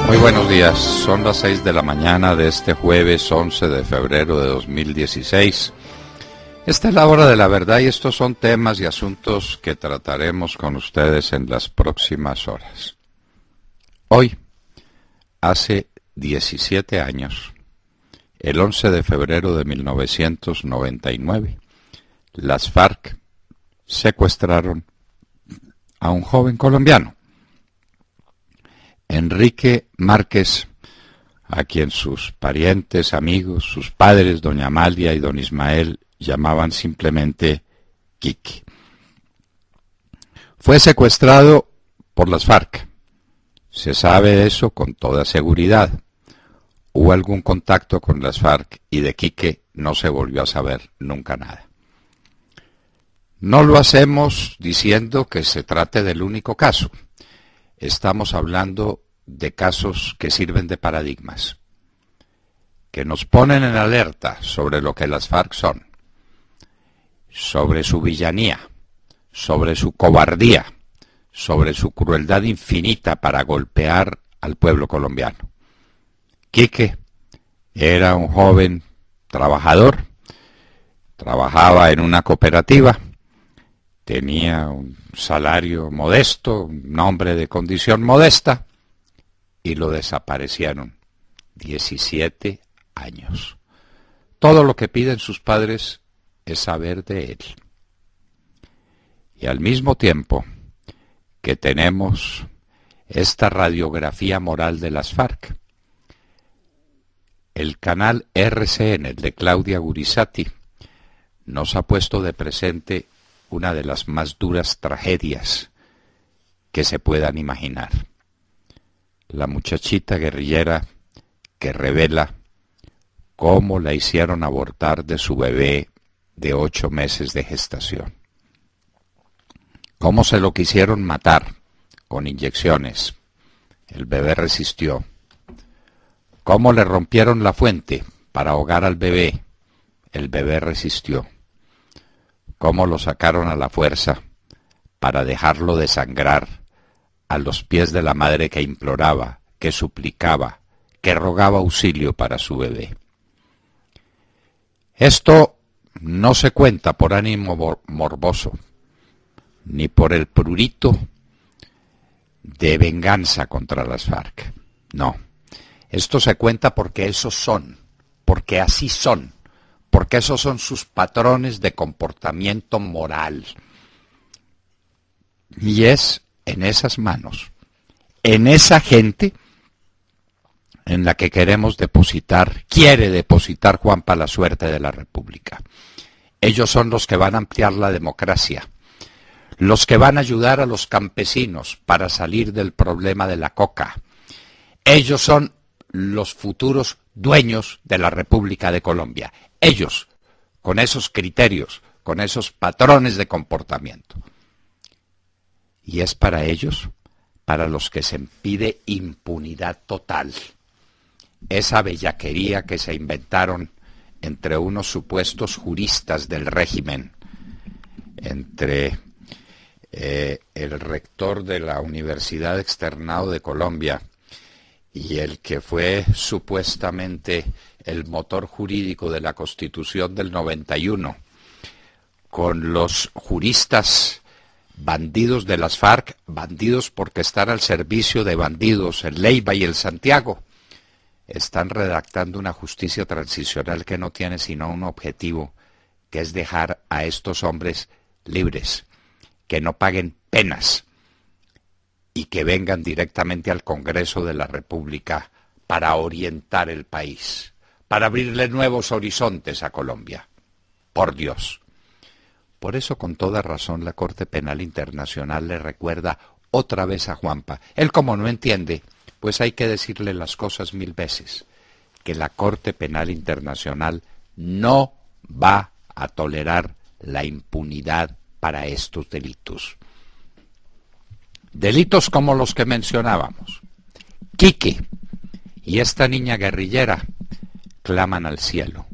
Muy buenos días, son las 6 de la mañana de este jueves 11 de febrero de 2016. Esta es la hora de la verdad y estos son temas y asuntos que trataremos con ustedes en las próximas horas. Hoy, hace 17 años, el 11 de febrero de 1999, las FARC secuestraron a un joven colombiano, Enrique Márquez, a quien sus parientes, amigos, sus padres, doña Amalia y don Ismael, llamaban simplemente Quique. Fue secuestrado por las FARC. Se sabe eso con toda seguridad. Hubo algún contacto con las FARC y de Quique no se volvió a saber nunca nada. No lo hacemos diciendo que se trate del único caso. Estamos hablando de casos que sirven de paradigmas, que nos ponen en alerta sobre lo que las FARC son, sobre su villanía, sobre su cobardía, sobre su crueldad infinita para golpear al pueblo colombiano. Quique era un joven trabajador, trabajaba en una cooperativa, tenía un salario modesto, un hombre de condición modesta, y lo desaparecieron. 17 años. Todo lo que piden sus padres es saber de él. Y al mismo tiempo que tenemos esta radiografía moral de las FARC, el canal RCN, el de Claudia Gurisati, nos ha puesto de presente una de las más duras tragedias que se puedan imaginar. La muchachita guerrillera que revela cómo la hicieron abortar de su bebé de 8 meses de gestación. Cómo se lo quisieron matar con inyecciones. El bebé resistió. Cómo le rompieron la fuente para ahogar al bebé. El bebé resistió. Cómo lo sacaron a la fuerza para dejarlo desangrar a los pies de la madre que imploraba, que suplicaba, que rogaba auxilio para su bebé. Esto no se cuenta por ánimo morboso, ni por el prurito de venganza contra las FARC. No, esto se cuenta porque esos son, porque así son, porque esos son sus patrones de comportamiento moral. Y es en esas manos, en esa gente en la que queremos depositar, quiere depositar Juanpa la suerte de la República. Ellos son los que van a ampliar la democracia, los que van a ayudar a los campesinos para salir del problema de la coca. Ellos son los futuros dueños de la República de Colombia. Ellos, con esos criterios, con esos patrones de comportamiento. Y es para ellos, para los que se pide impunidad total. Esa bellaquería que se inventaron entre unos supuestos juristas del régimen, entre el rector de la Universidad Externado de Colombia y el que fue supuestamente el motor jurídico de la Constitución del 91, con los juristas bandidos de las FARC, bandidos porque están al servicio de bandidos, el Leiva y el Santiago, están redactando una justicia transicional que no tiene sino un objetivo, que es dejar a estos hombres libres, que no paguen penas y que vengan directamente al Congreso de la República para orientar el país, para abrirle nuevos horizontes a Colombia. Por Dios. Por eso, con toda razón, la Corte Penal Internacional le recuerda otra vez a Juanpa. Él, como no entiende, pues hay que decirle las cosas 1000 veces, que la Corte Penal Internacional no va a tolerar la impunidad para estos delitos. Delitos como los que mencionábamos. Quique y esta niña guerrillera claman al cielo,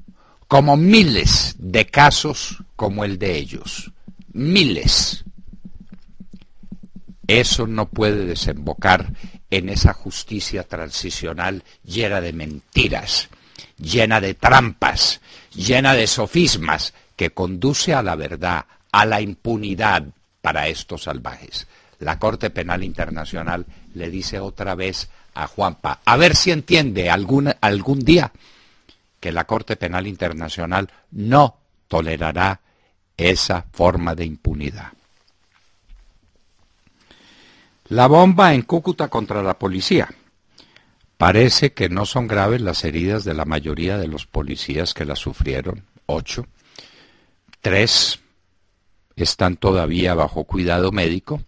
como miles de casos como el de ellos. Miles. Eso no puede desembocar en esa justicia transicional llena de mentiras, llena de trampas, llena de sofismas, que conduce a la verdad, a la impunidad para estos salvajes. La Corte Penal Internacional le dice otra vez a Juanpa, a ver si entiende algún día que la Corte Penal Internacional no tolerará esa forma de impunidad. La bomba en Cúcuta contra la policía. Parece que no son graves las heridas de la mayoría de los policías que la sufrieron, 8. 3 están todavía bajo cuidado médico.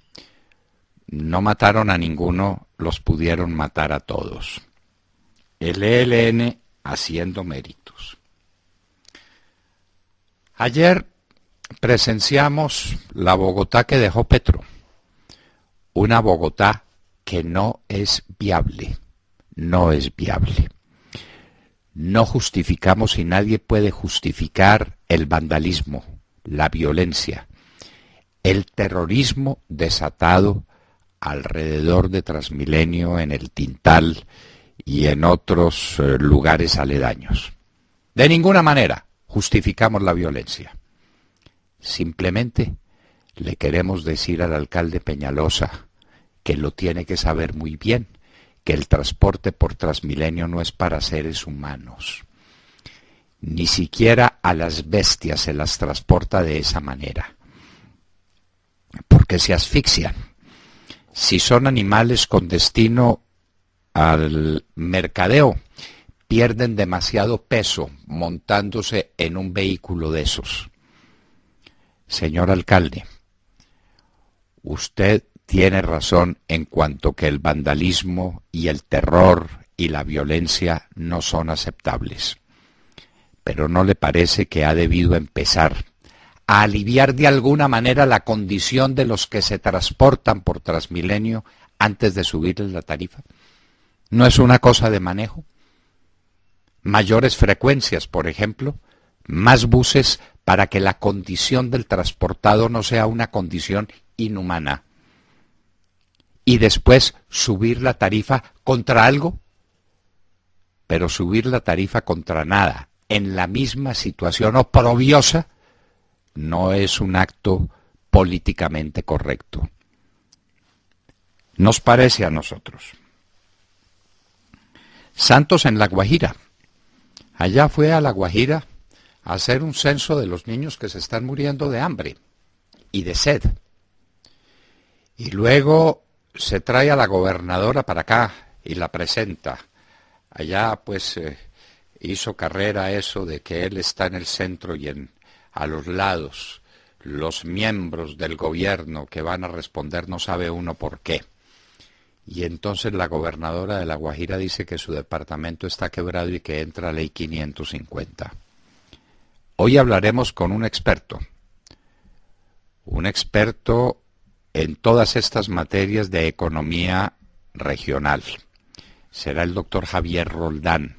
No mataron a ninguno, los pudieron matar a todos. El ELN haciendo méritos. Ayer presenciamos la Bogotá que dejó Petro. Una Bogotá que no es viable. No es viable. No justificamos y nadie puede justificar el vandalismo, la violencia, el terrorismo desatado alrededor de Transmilenio, en el Tintal y en otros lugares aledaños. De ninguna manera justificamos la violencia. Simplemente le queremos decir al alcalde Peñalosa que lo tiene que saber muy bien, que el transporte por Transmilenio no es para seres humanos. Ni siquiera a las bestias se las transporta de esa manera, porque se asfixian. Si son animales con destino al mercadeo, pierden demasiado peso montándose en un vehículo de esos. Señor alcalde, usted tiene razón en cuanto que el vandalismo y el terror y la violencia no son aceptables. Pero ¿no le parece que ha debido empezar a aliviar de alguna manera la condición de los que se transportan por Transmilenio antes de subirles la tarifa? ¿No es una cosa de manejo? Mayores frecuencias, por ejemplo, más buses para que la condición del transportado no sea una condición inhumana. Y después subir la tarifa contra algo, pero subir la tarifa contra nada, en la misma situación oprobiosa, no es un acto políticamente correcto. Nos parece a nosotros. Santos en La Guajira. Allá fue a La Guajira a hacer un censo de los niños que se están muriendo de hambre y de sed. Y luego se trae a la gobernadora para acá y la presenta. Allá pues hizo carrera eso de que él está en el centro y a los lados los miembros del gobierno que van a responder no sabe uno por qué. Y entonces la gobernadora de La Guajira dice que su departamento está quebrado y que entra ley 550. Hoy hablaremos con un experto en todas estas materias de economía regional. Será el doctor Javier Roldán,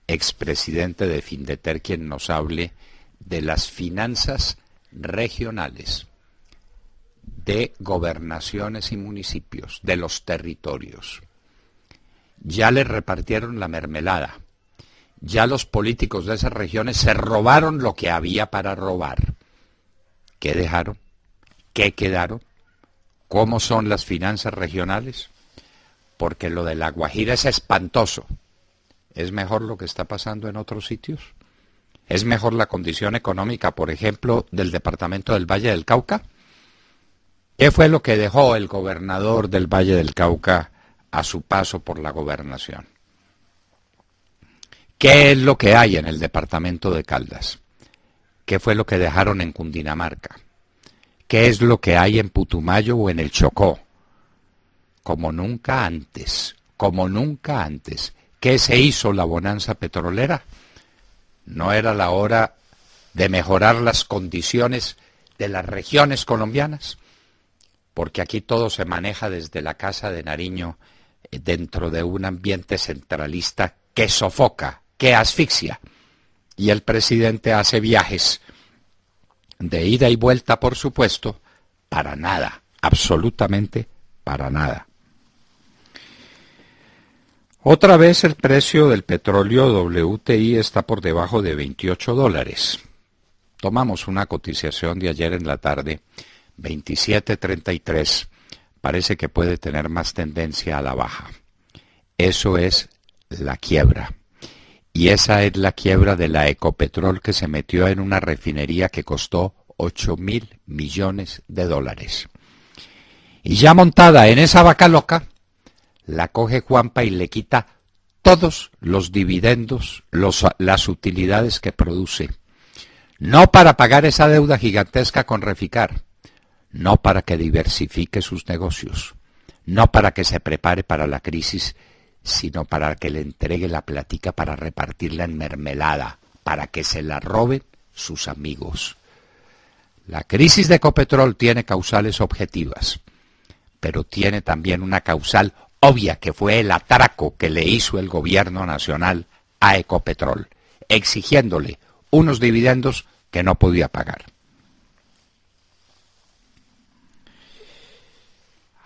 expresidente de Findeter, quien nos hable de las finanzas regionales, de gobernaciones y municipios, de los territorios. Ya les repartieron la mermelada. Ya los políticos de esas regiones se robaron lo que había para robar. ¿Qué dejaron? ¿Qué quedaron? ¿Cómo son las finanzas regionales? Porque lo de La Guajira es espantoso. ¿Es mejor lo que está pasando en otros sitios? ¿Es mejor la condición económica, por ejemplo, del departamento del Valle del Cauca? ¿Qué fue lo que dejó el gobernador del Valle del Cauca a su paso por la gobernación? ¿Qué es lo que hay en el departamento de Caldas? ¿Qué fue lo que dejaron en Cundinamarca? ¿Qué es lo que hay en Putumayo o en el Chocó? Como nunca antes, como nunca antes. ¿Qué se hizo la bonanza petrolera? ¿No era la hora de mejorar las condiciones de las regiones colombianas? Porque aquí todo se maneja desde la Casa de Nariño dentro de un ambiente centralista que sofoca, que asfixia. Y el presidente hace viajes de ida y vuelta, por supuesto, para nada, absolutamente para nada. Otra vez el precio del petróleo WTI está por debajo de $28. Tomamos una cotización de ayer en la tarde, 27.33. Parece que puede tener más tendencia a la baja. Eso es la quiebra. Y esa es la quiebra de la Ecopetrol, que se metió en una refinería que costó $8.000 millones. Y ya montada en esa vaca loca, la coge Juanpa y le quita todos los dividendos, las utilidades que produce. No para pagar esa deuda gigantesca con Reficar, no para que diversifique sus negocios, no para que se prepare para la crisis, sino para que le entregue la platica para repartirla en mermelada, para que se la roben sus amigos. La crisis de Ecopetrol tiene causales objetivas, pero tiene también una causal obvia, que fue el atraco que le hizo el gobierno nacional a Ecopetrol, exigiéndole unos dividendos que no podía pagar.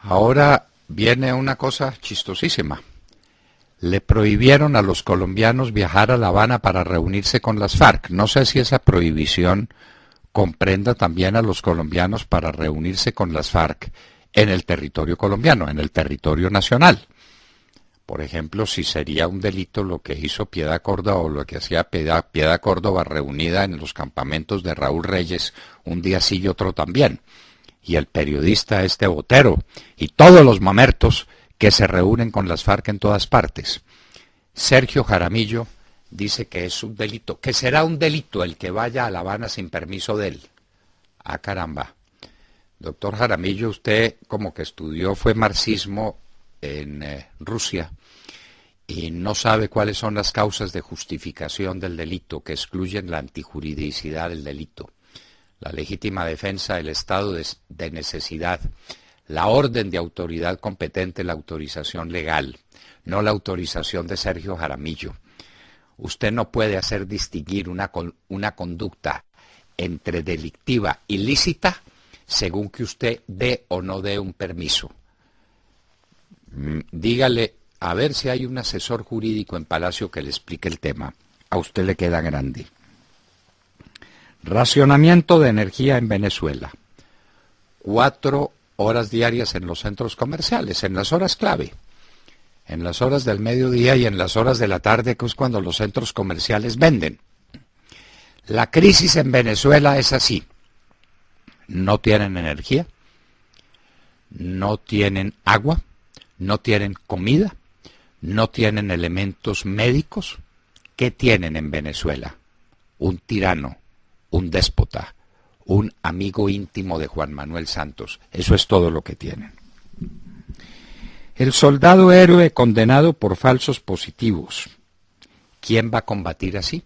Ahora viene una cosa chistosísima. Le prohibieron a los colombianos viajar a La Habana para reunirse con las FARC. No sé si esa prohibición comprenda también a los colombianos para reunirse con las FARC en el territorio colombiano, en el territorio nacional. Por ejemplo, si sería un delito lo que hizo Piedad Córdoba o lo que hacía Piedad Córdoba reunida en los campamentos de Raúl Reyes, un día sí y otro también. Y el periodista Botero y todos los mamertos que se reúnen con las FARC en todas partes. Sergio Jaramillo dice que es un delito, que será un delito el que vaya a La Habana sin permiso de él. Ah, caramba. Doctor Jaramillo, usted como que estudió, fue marxismo en Rusia y no sabe cuáles son las causas de justificación del delito, que excluyen la antijuridicidad del delito, la legítima defensa, el estado de necesidad, la orden de autoridad competente, la autorización legal, no la autorización de Sergio Jaramillo. Usted no puede hacer distinguir una conducta entre delictiva y lícita según que usted dé o no dé un permiso. Dígale, a ver si hay un asesor jurídico en Palacio que le explique el tema. A usted le queda grande. Racionamiento de energía en Venezuela. 4 horas diarias en los centros comerciales, en las horas clave. En las horas del mediodía y en las horas de la tarde, que es cuando los centros comerciales venden. La crisis en Venezuela es así. No tienen energía, no tienen agua, no tienen comida, no tienen elementos médicos. ¿Qué tienen en Venezuela? Un tirano, un déspota, un amigo íntimo de Juan Manuel Santos. Eso es todo lo que tienen. El soldado héroe condenado por falsos positivos. ¿Quién va a combatir así?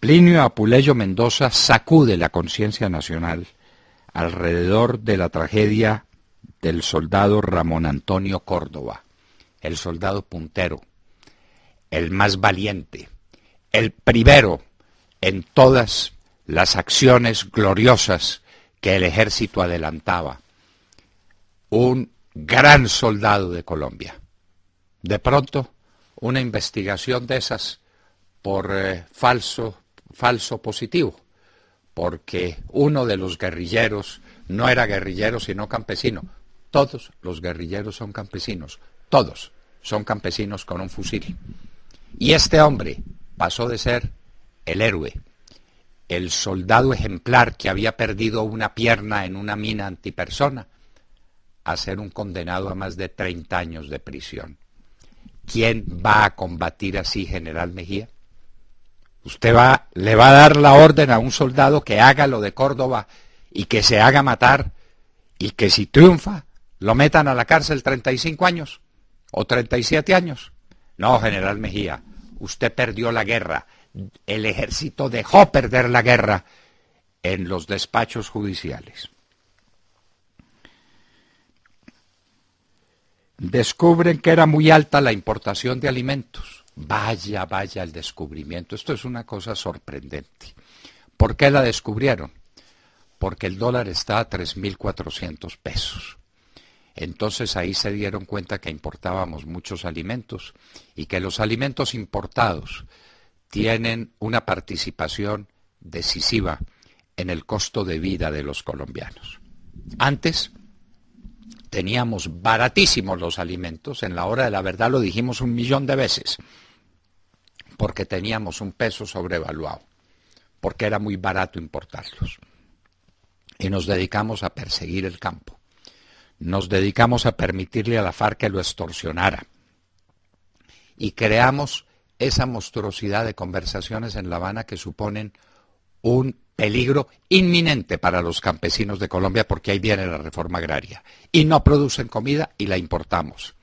Plinio Apuleyo Mendoza sacude la conciencia nacional alrededor de la tragedia del soldado Ramón Antonio Córdoba, el soldado puntero, el más valiente, el primero en todas las acciones gloriosas que el ejército adelantaba, un gran soldado de Colombia. De pronto, una investigación de esas por falso positivo, porque uno de los guerrilleros no era guerrillero sino campesino. Todos los guerrilleros son campesinos, todos son campesinos con un fusil. Y este hombre pasó de ser el héroe, el soldado ejemplar que había perdido una pierna en una mina antipersona, a ser un condenado a más de 30 años de prisión. ¿Quién va a combatir así, general Mejía? Usted le va a dar la orden a un soldado que haga lo de Córdoba y que se haga matar y que si triunfa lo metan a la cárcel 35 años o 37 años. No, general Mejía, usted perdió la guerra. El ejército dejó perder la guerra en los despachos judiciales. Descubren que era muy alta la importación de alimentos. Vaya el descubrimiento. Esto es una cosa sorprendente. ¿Por qué la descubrieron? Porque el dólar está a 3.400 pesos. Entonces ahí se dieron cuenta que importábamos muchos alimentos y que los alimentos importados tienen una participación decisiva en el costo de vida de los colombianos. Antes teníamos baratísimos los alimentos, en la hora de la verdad lo dijimos 1.000.000 de veces, porque teníamos un peso sobrevaluado, porque era muy barato importarlos. Y nos dedicamos a perseguir el campo. Nos dedicamos a permitirle a la FARC que lo extorsionara. Y creamos esa monstruosidad de conversaciones en La Habana que suponen un peligro inminente para los campesinos de Colombia, porque ahí viene la reforma agraria. Y no producen comida y la importamos.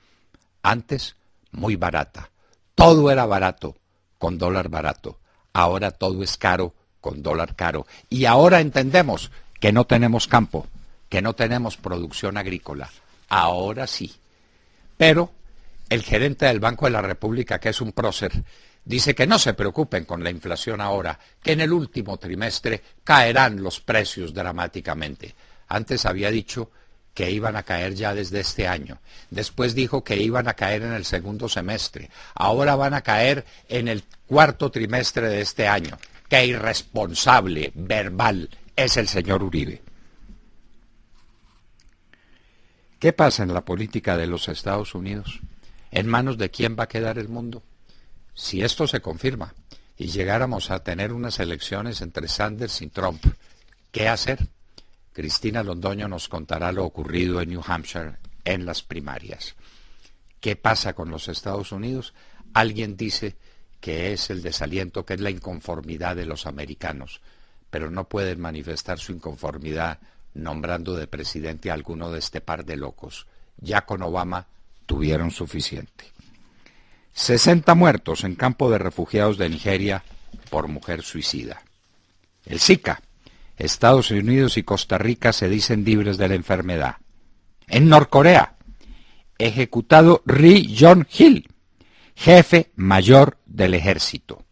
Antes, muy barata. Todo era barato, con dólar barato. Ahora todo es caro, con dólar caro. Y ahora entendemos que no tenemos campo, que no tenemos producción agrícola. Ahora sí. Pero el gerente del Banco de la República, que es un prócer, dice que no se preocupen con la inflación ahora, que en el último trimestre caerán los precios dramáticamente. Antes había dicho que iban a caer ya desde este año. Después dijo que iban a caer en el segundo semestre. Ahora van a caer en el cuarto trimestre de este año. ¡Qué irresponsable verbal es el señor Uribe! ¿Qué pasa en la política de los Estados Unidos? ¿En manos de quién va a quedar el mundo? Si esto se confirma y llegáramos a tener unas elecciones entre Sanders y Trump, ¿qué hacer? Cristina Londoño nos contará lo ocurrido en New Hampshire en las primarias. ¿Qué pasa con los Estados Unidos? Alguien dice que es el desaliento, que es la inconformidad de los americanos, pero no pueden manifestar su inconformidad nombrando de presidente a alguno de este par de locos. Ya con Obama tuvieron suficiente. 60 muertos en campo de refugiados de Nigeria por mujer suicida. El Zika. Estados Unidos y Costa Rica se dicen libres de la enfermedad. En Norcorea, ejecutado Ri Yong-il, jefe mayor del ejército.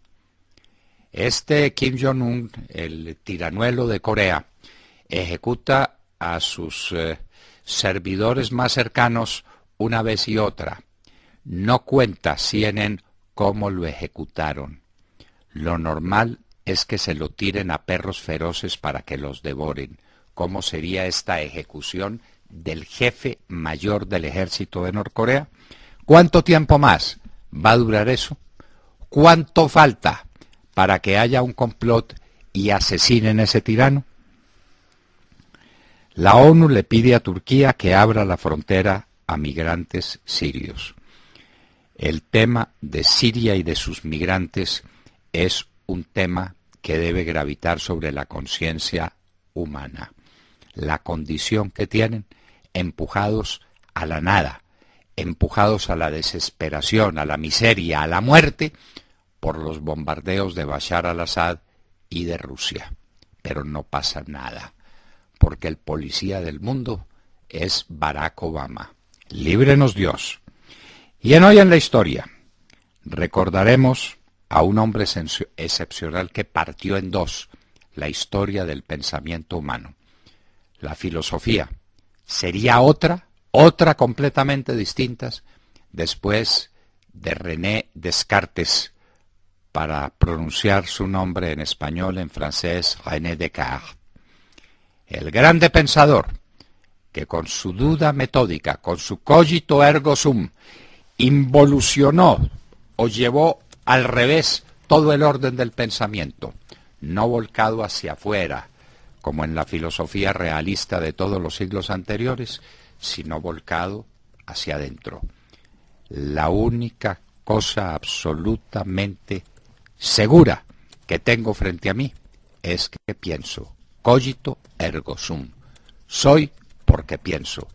Este Kim Jong-un, el tiranuelo de Corea, ejecuta a sus servidores más cercanos una vez y otra. No cuenta CNN cómo lo ejecutaron. Lo normal es que se lo tiren a perros feroces para que los devoren. ¿Cómo sería esta ejecución del jefe mayor del ejército de Norcorea? ¿Cuánto tiempo más va a durar eso? ¿Cuánto falta para que haya un complot y asesinen a ese tirano? La ONU le pide a Turquía que abra la frontera a migrantes sirios. El tema de Siria y de sus migrantes es un tema que debe gravitar sobre la conciencia humana. La condición que tienen, empujados a la nada, empujados a la desesperación, a la miseria, a la muerte, por los bombardeos de Bashar al-Assad y de Rusia. Pero no pasa nada, porque el policía del mundo es Barack Obama. Líbrenos Dios. Y en Hoy en la Historia recordaremos a un hombre excepcional que partió en dos la historia del pensamiento humano. La filosofía sería otra completamente distinta después de René Descartes, para pronunciar su nombre en español, en francés, René Descartes. El grande pensador que con su duda metódica, con su cogito ergo sum, involucionó o llevó al revés todo el orden del pensamiento, no volcado hacia afuera, como en la filosofía realista de todos los siglos anteriores, sino volcado hacia adentro. La única cosa absolutamente segura que tengo frente a mí es que pienso. Cogito ergo sum. Soy porque pienso.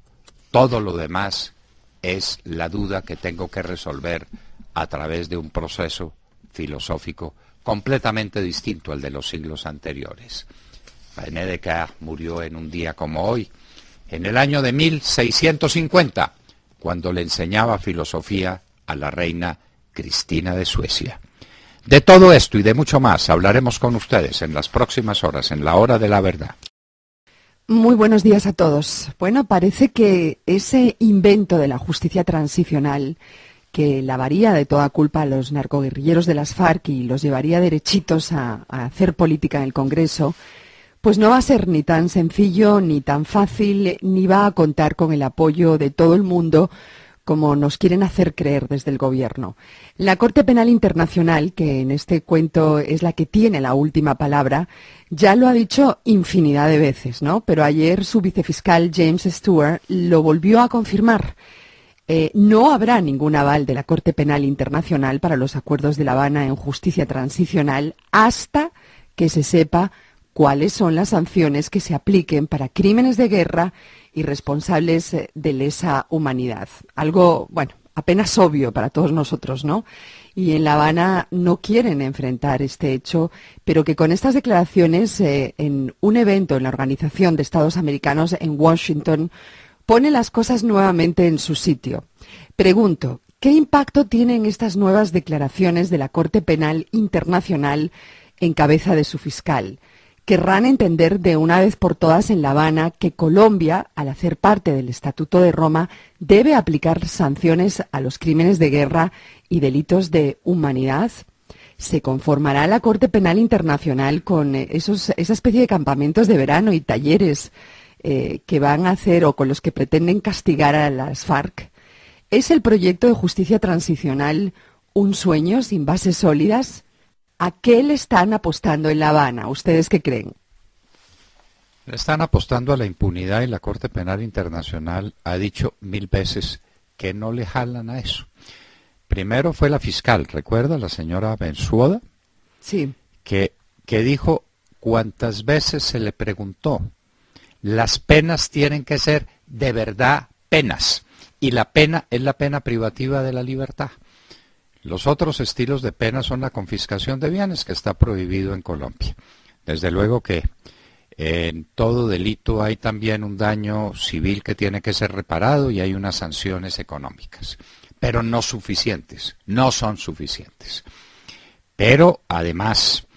Todo lo demás es la duda que tengo que resolver a través de un proceso filosófico completamente distinto al de los siglos anteriores. René Descartes murió en un día como hoy, en el año de 1650, cuando le enseñaba filosofía a la reina Cristina de Suecia. De todo esto y de mucho más hablaremos con ustedes en las próximas horas, en la hora de la verdad. Muy buenos días a todos. Bueno, parece que ese invento de la justicia transicional que lavaría de toda culpa a los narcoguerrilleros de las FARC y los llevaría derechitos a hacer política en el Congreso, pues no va a ser ni tan sencillo ni tan fácil, ni va a contar con el apoyo de todo el mundo como nos quieren hacer creer desde el Gobierno. La Corte Penal Internacional, que en este cuento es la que tiene la última palabra, ya lo ha dicho infinidad de veces, ¿no? Pero ayer su vicefiscal James Stewart lo volvió a confirmar. No habrá ningún aval de la Corte Penal Internacional para los acuerdos de La Habana en justicia transicional hasta que se sepa cuáles son las sanciones que se apliquen para crímenes de guerra y responsables de lesa humanidad. Algo, bueno, apenas obvio para todos nosotros, ¿no? Y en La Habana no quieren enfrentar este hecho, pero que con estas declaraciones en un evento en la Organización de Estados Americanos en Washington pone las cosas nuevamente en su sitio. Pregunto, ¿qué impacto tienen estas nuevas declaraciones de la Corte Penal Internacional en cabeza de su fiscal? Querrán entender de una vez por todas en La Habana que Colombia, al hacer parte del Estatuto de Roma, debe aplicar sanciones a los crímenes de guerra y delitos de humanidad. ¿Se conformará la Corte Penal Internacional con esa especie de campamentos de verano y talleres que van a hacer o con los que pretenden castigar a las FARC? ¿Es el proyecto de justicia transicional un sueño sin bases sólidas? ¿A qué le están apostando en La Habana? ¿Ustedes qué creen? Le están apostando a la impunidad y la Corte Penal Internacional ha dicho 1000 veces que no le jalan a eso. Primero fue la fiscal, ¿recuerda? La señora Bensuoda, sí, que dijo cuántas veces se le preguntó, las penas tienen que ser de verdad penas, y la pena es la pena privativa de la libertad. Los otros estilos de pena son la confiscación de bienes, que está prohibido en Colombia. Desde luego que en todo delito hay también un daño civil que tiene que ser reparado y hay unas sanciones económicas, pero no suficientes, no son suficientes. Pero además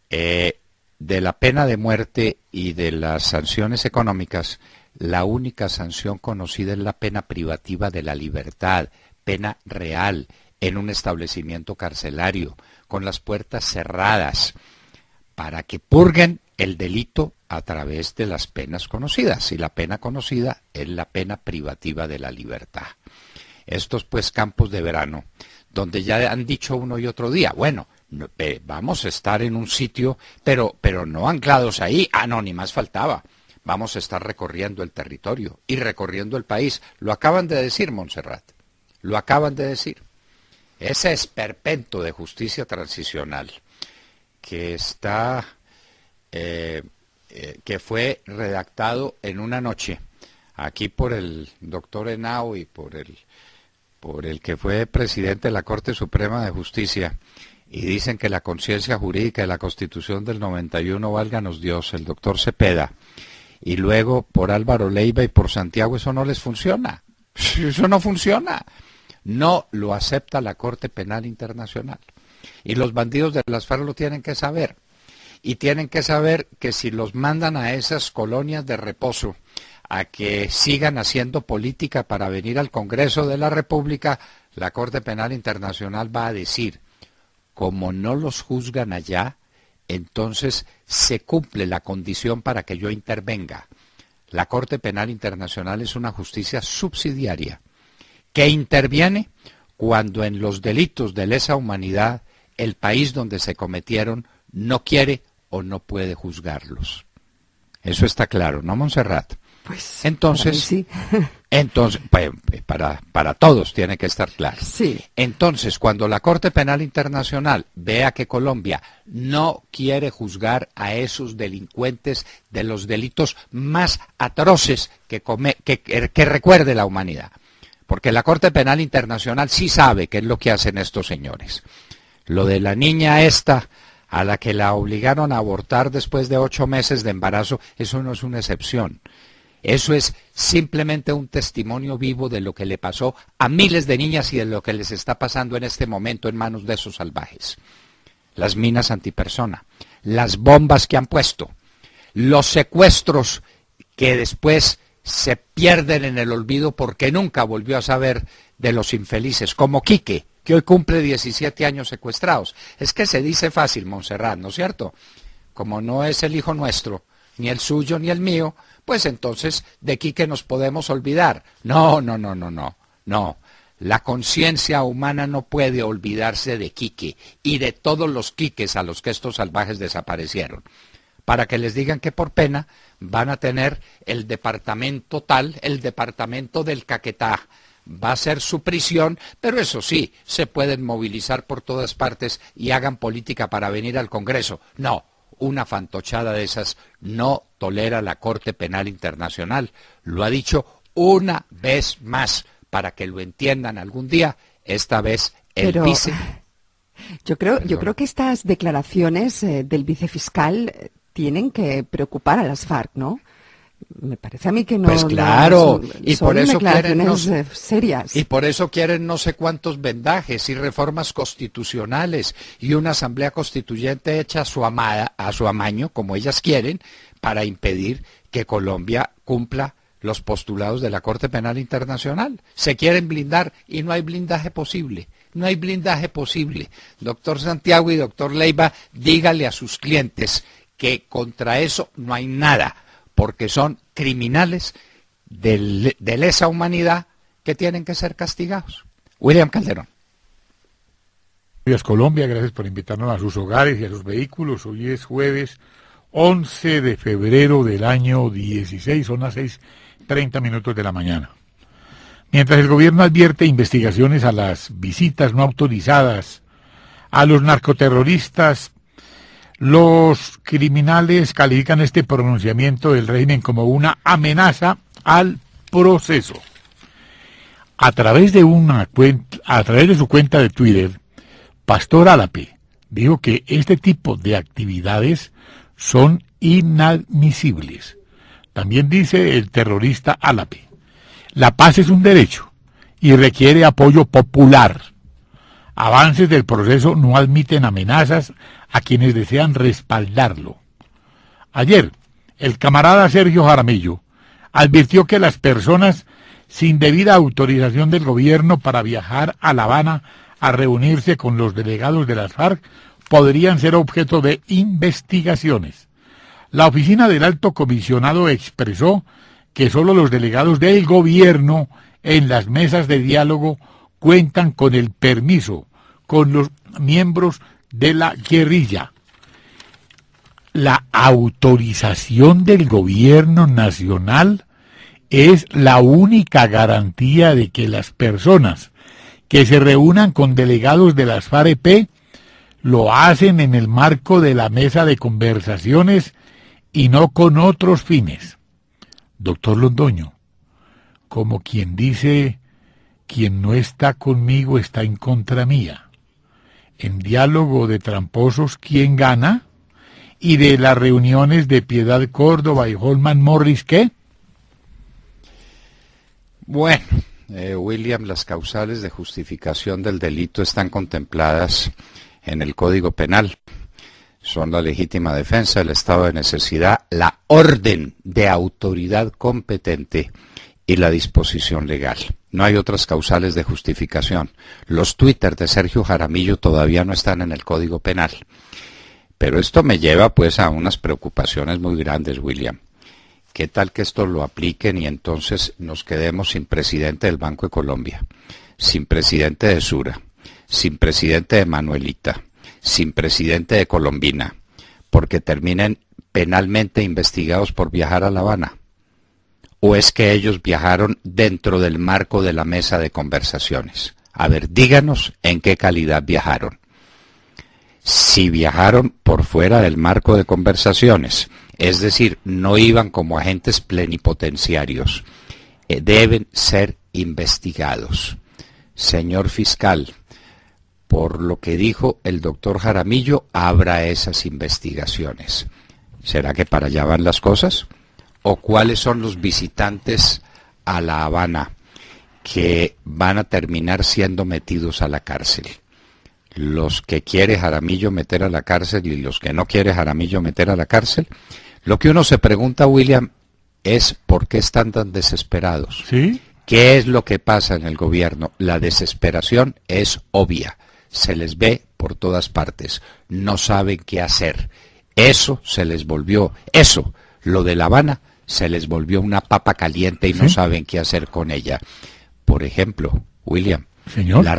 de la pena de muerte y de las sanciones económicas, la única sanción conocida es la pena privativa de la libertad, pena real, en un establecimiento carcelario, con las puertas cerradas, para que purguen el delito a través de las penas conocidas, y la pena conocida es la pena privativa de la libertad. Estos pues campos de verano, donde ya han dicho uno y otro día, bueno, vamos a estar en un sitio, pero no anclados ahí, no, ni más faltaba. Vamos a estar recorriendo el territorio y recorriendo el país. Lo acaban de decir, Montserrat, lo acaban de decir. Ese esperpento de justicia transicional que está, que fue redactado en una noche, aquí por el doctor Henao y por el que fue presidente de la Corte Suprema de Justicia, y dicen que la conciencia jurídica de la Constitución del 91, válganos Dios, el doctor Cepeda, y luego por Álvaro Leiva y por Santiago, eso no les funciona, eso no funciona. No lo acepta la Corte Penal Internacional. Y los bandidos de las FARC lo tienen que saber. Y tienen que saber que si los mandan a esas colonias de reposo a que sigan haciendo política para venir al Congreso de la República, la Corte Penal Internacional va a decir, como no los juzgan allá, entonces se cumple la condición para que yo intervenga. La Corte Penal Internacional es una justicia subsidiaria, que interviene cuando en los delitos de lesa humanidad el país donde se cometieron no quiere o no puede juzgarlos. Eso está claro, ¿no, Montserrat? Pues entonces, sí. Entonces, pues, para todos tiene que estar claro. Sí. Entonces, cuando la Corte Penal Internacional vea que Colombia no quiere juzgar a esos delincuentes de los delitos más atroces que recuerde la humanidad, porque la Corte Penal Internacional sí sabe qué es lo que hacen estos señores. Lo de la niña esta, a la que la obligaron a abortar después de 8 meses de embarazo, eso no es una excepción. Eso es simplemente un testimonio vivo de lo que le pasó a miles de niñas y de lo que les está pasando en este momento en manos de esos salvajes. Las minas antipersona, las bombas que han puesto, los secuestros que después se pierden en el olvido porque nunca volvió a saber de los infelices, como Quique, que hoy cumple 17 años secuestrados. Es que se dice fácil, Montserrat, ¿no es cierto? Como no es el hijo nuestro, ni el suyo, ni el mío, pues entonces de Quique nos podemos olvidar. No. La conciencia humana no puede olvidarse de Quique y de todos los Quiques a los que estos salvajes desaparecieron. Para que les digan que por pena van a tener el departamento tal, el departamento del Caquetá. Va a ser su prisión, pero eso sí, se pueden movilizar por todas partes y hagan política para venir al Congreso. No, una fantochada de esas no tolera la Corte Penal Internacional. Lo ha dicho una vez más, para que lo entiendan algún día, esta vez el vice. Yo creo que estas declaraciones del vicefiscal tienen que preocupar a las FARC, ¿no? Me parece a mí que no. Pues claro, y son por eso declaraciones serias. Y por eso quieren no sé cuántos vendajes y reformas constitucionales y una asamblea constituyente hecha a su amaño, como ellas quieren, para impedir que Colombia cumpla los postulados de la Corte Penal Internacional. Se quieren blindar y no hay blindaje posible. No hay blindaje posible. Doctor Santiago y doctor Leiva, dígale a sus clientes que contra eso no hay nada, porque son criminales de lesa humanidad que tienen que ser castigados. William Calderón. Gracias Colombia, gracias por invitarnos a sus hogares y a sus vehículos. Hoy es jueves 11 de febrero del año 16, son las 6:30 de la mañana. Mientras el gobierno advierte investigaciones a las visitas no autorizadas a los narcoterroristas, los criminales califican este pronunciamiento del régimen como una amenaza al proceso. A través de su cuenta de Twitter, Pastor Álape dijo que este tipo de actividades son inadmisibles. También dice el terrorista Álape: la paz es un derecho y requiere apoyo popular. Avances del proceso no admiten amenazas a quienes desean respaldarlo. Ayer, el camarada Sergio Jaramillo advirtió que las personas sin debida autorización del gobierno para viajar a La Habana a reunirse con los delegados de las FARC podrían ser objeto de investigaciones. La oficina del Alto Comisionado expresó que solo los delegados del gobierno en las mesas de diálogo cuentan con el permiso con los miembros de la guerrilla. La autorización del gobierno nacional es la única garantía de que las personas que se reúnan con delegados de las FARC lo hacen en el marco de la mesa de conversaciones y no con otros fines. Doctor Londoño, como quien dice, quien no está conmigo está en contra mía. En diálogo de tramposos, ¿quién gana? Y de las reuniones de Piedad Córdoba y Holman Morris, ¿qué? Bueno, William, las causales de justificación del delito están contempladas en el Código Penal. Son la legítima defensa, el estado de necesidad, la orden de autoridad competente y la disposición legal. No hay otras causales de justificación. Los Twitter de Sergio Jaramillo todavía no están en el Código Penal. Pero esto me lleva pues a unas preocupaciones muy grandes, William. ¿Qué tal que esto lo apliquen y entonces nos quedemos sin presidente del Banco de Colombia, sin presidente de Sura, sin presidente de Manuelita, sin presidente de Colombina, porque terminen penalmente investigados por viajar a La Habana? ¿O es que ellos viajaron dentro del marco de la mesa de conversaciones? A ver, díganos en qué calidad viajaron. Si viajaron por fuera del marco de conversaciones, es decir, no iban como agentes plenipotenciarios, deben ser investigados. Señor fiscal, por lo que dijo el doctor Jaramillo, abra esas investigaciones. ¿Será que para allá van las cosas? ¿O cuáles son los visitantes a La Habana que van a terminar siendo metidos a la cárcel? Los que quiere Jaramillo meter a la cárcel y los que no quiere Jaramillo meter a la cárcel. Lo que uno se pregunta, William, es por qué están tan desesperados. ¿Sí? ¿Qué es lo que pasa en el gobierno? La desesperación es obvia, se les ve por todas partes, no saben qué hacer. Eso se les volvió, lo de La Habana, se les volvió una papa caliente y no saben qué hacer con ella. Por ejemplo, William, Señor. la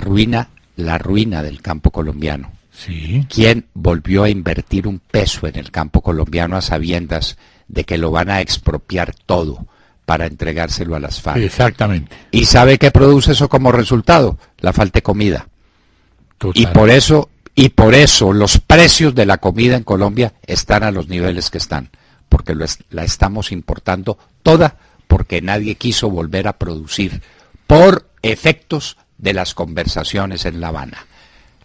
ruina del campo colombiano. Sí. ¿Quién volvió a invertir un peso en el campo colombiano a sabiendas de que lo van a expropiar todo para entregárselo a las FARC? Exactamente. ¿Y sabe qué produce eso como resultado? La falta de comida. Total. Y por eso los precios de la comida en Colombia están a los niveles que están, porque la estamos importando toda, porque nadie quiso volver a producir por efectos de las conversaciones en La Habana.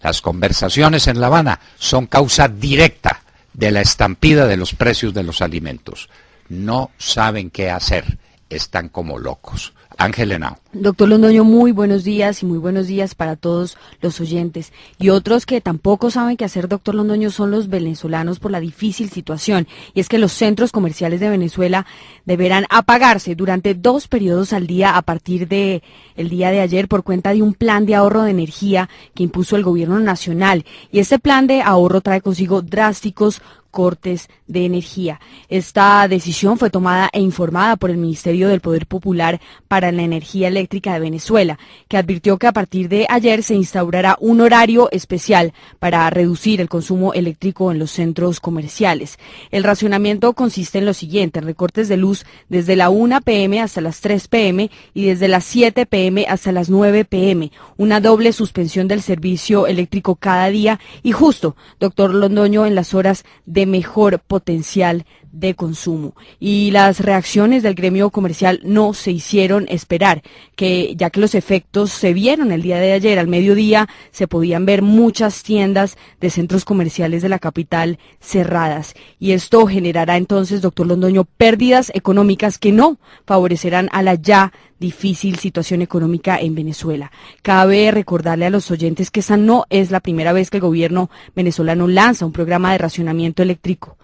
Las conversaciones en La Habana son causa directa de la estampida de los precios de los alimentos. No saben qué hacer, están como locos. Ángel Henao. Doctor Londoño, muy buenos días y muy buenos días para todos los oyentes. Y otros que tampoco saben qué hacer, doctor Londoño, son los venezolanos por la difícil situación. Y es que los centros comerciales de Venezuela deberán apagarse durante 2 periodos al día a partir de el día de ayer por cuenta de un plan de ahorro de energía que impuso el gobierno nacional. Y este plan de ahorro trae consigo drásticos cortes de energía. Esta decisión fue tomada e informada por el Ministerio del Poder Popular para la Energía Eléctrica de Venezuela, que advirtió que a partir de ayer se instaurará un horario especial para reducir el consumo eléctrico en los centros comerciales. El racionamiento consiste en lo siguiente: recortes de luz desde la 1 p.m. hasta las 3 p.m. y desde las 7 p.m. hasta las 9 p.m., una doble suspensión del servicio eléctrico cada día y justo, doctor Londoño, en las horas de mejor potencial de consumo. Y las reacciones del gremio comercial no se hicieron esperar, ya que los efectos se vieron el día de ayer. Al mediodía se podían ver muchas tiendas de centros comerciales de la capital cerradas. Y esto generará entonces, doctor Londoño, pérdidas económicas que no favorecerán a la ya difícil situación económica en Venezuela. Cabe recordarle a los oyentes que esa no es la primera vez que el gobierno venezolano lanza un programa de racionamiento eléctrico.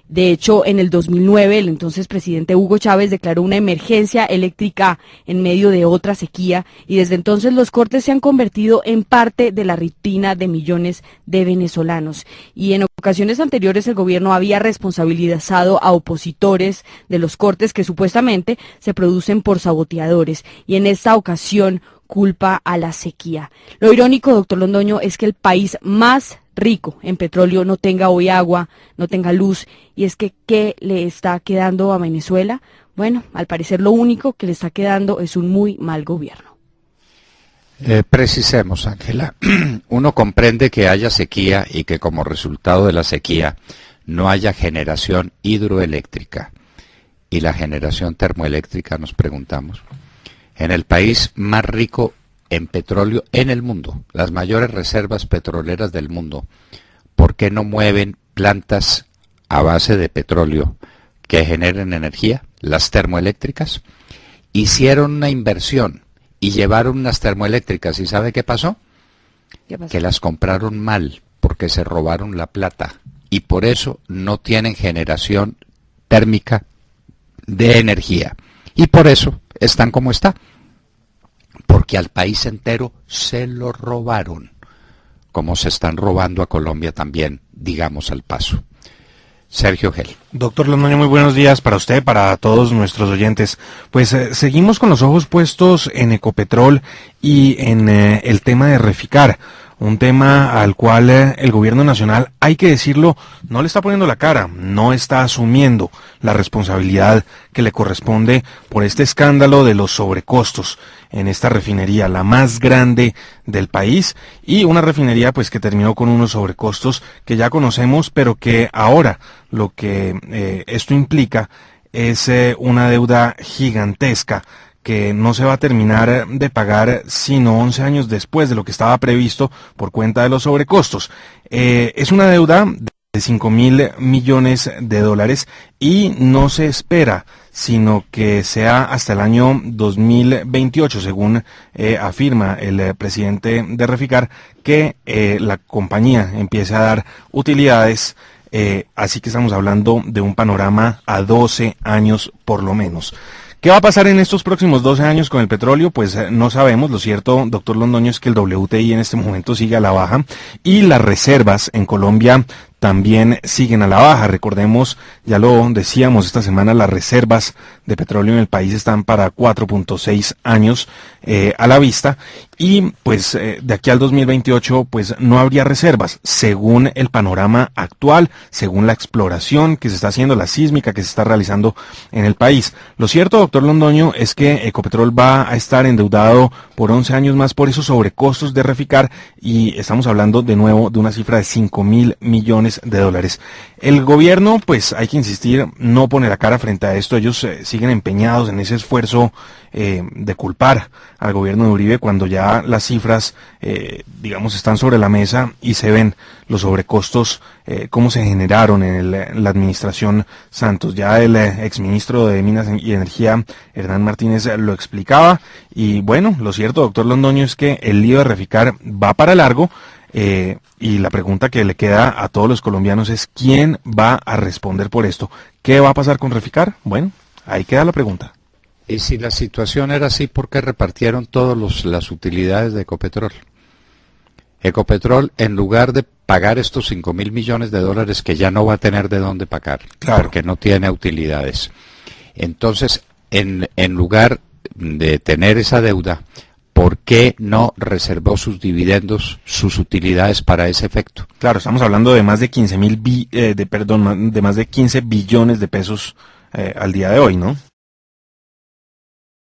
De hecho, en el 2009, el entonces presidente Hugo Chávez declaró una emergencia eléctrica en medio de otra sequía y desde entonces los cortes se han convertido en parte de la rutina de millones de venezolanos. Y en ocasiones anteriores el gobierno había responsabilizado a opositores de los cortes que supuestamente se producen por saboteadores y en esta ocasión culpa a la sequía. Lo irónico, doctor Londoño, es que el país más rico en petróleo no tenga hoy agua, no tenga luz, y es que ¿qué le está quedando a Venezuela? Bueno, al parecer lo único que le está quedando es un muy mal gobierno. Precisemos, Ángela. Uno comprende que haya sequía y que como resultado de la sequía no haya generación hidroeléctrica. Y la generación termoeléctrica, nos preguntamos. En el país más rico en petróleo en el mundo, las mayores reservas petroleras del mundo, ¿por qué no mueven plantas a base de petróleo que generen energía? Las termoeléctricas. Hicieron una inversión y llevaron unas termoeléctricas, ¿y sabe qué pasó? ¿Qué pasó? Que las compraron mal porque se robaron la plata y por eso no tienen generación térmica de energía y por eso están como está. Porque al país entero se lo robaron, como se están robando a Colombia también, digamos al paso. Sergio Gel. Doctor Londoño, muy buenos días para usted, para todos nuestros oyentes. Pues seguimos con los ojos puestos en Ecopetrol y en el tema de Reficar. Un tema al cual el gobierno nacional, hay que decirlo, no le está poniendo la cara, no está asumiendo la responsabilidad que le corresponde por este escándalo de los sobrecostos en esta refinería, la más grande del país, y una refinería pues que terminó con unos sobrecostos que ya conocemos, pero que ahora lo que esto implica es una deuda gigantesca que no se va a terminar de pagar sino 11 años después de lo que estaba previsto por cuenta de los sobrecostos. Es una deuda de 5.000 millones de dólares y no se espera sino que sea hasta el año 2028, según afirma el presidente de Reficar, que la compañía empiece a dar utilidades así que estamos hablando de un panorama a 12 años por lo menos. ¿Qué va a pasar en estos próximos 12 años con el petróleo? Pues no sabemos. Lo cierto, doctor Londoño, es que el WTI en este momento sigue a la baja y las reservas en Colombia también siguen a la baja. Recordemos, ya lo decíamos esta semana, las reservas de petróleo en el país están para 4.6 años a la vista, y pues de aquí al 2028 pues no habría reservas, según el panorama actual, según la exploración que se está haciendo, la sísmica que se está realizando en el país. Lo cierto, doctor Londoño, es que Ecopetrol va a estar endeudado por 11 años más por esos sobrecostos de Reficar, y estamos hablando de nuevo de una cifra de 5.000 millones de dólares. El gobierno, pues hay que insistir, no pone la cara frente a esto. Ellos siguen empeñados en ese esfuerzo de culpar al gobierno de Uribe, cuando ya las cifras, digamos, están sobre la mesa y se ven los sobrecostos, cómo se generaron en la administración Santos. Ya el exministro de Minas y Energía, Hernán Martínez, lo explicaba. Y bueno, lo cierto, doctor Londoño, es que el lío de Reficar va para largo. Y la pregunta que le queda a todos los colombianos es: ¿quién va a responder por esto? ¿Qué va a pasar con Reficar? Bueno, ahí queda la pregunta. Y si la situación era así, ¿por qué repartieron todas las utilidades de Ecopetrol? Ecopetrol, en lugar de pagar estos 5.000 millones de dólares que ya no va a tener de dónde pagar, claro, porque no tiene utilidades. Entonces, en lugar de tener esa deuda, ¿por qué no reservó sus dividendos, sus utilidades para ese efecto? Claro, estamos hablando de más de 15 billones de pesos al día de hoy, ¿no?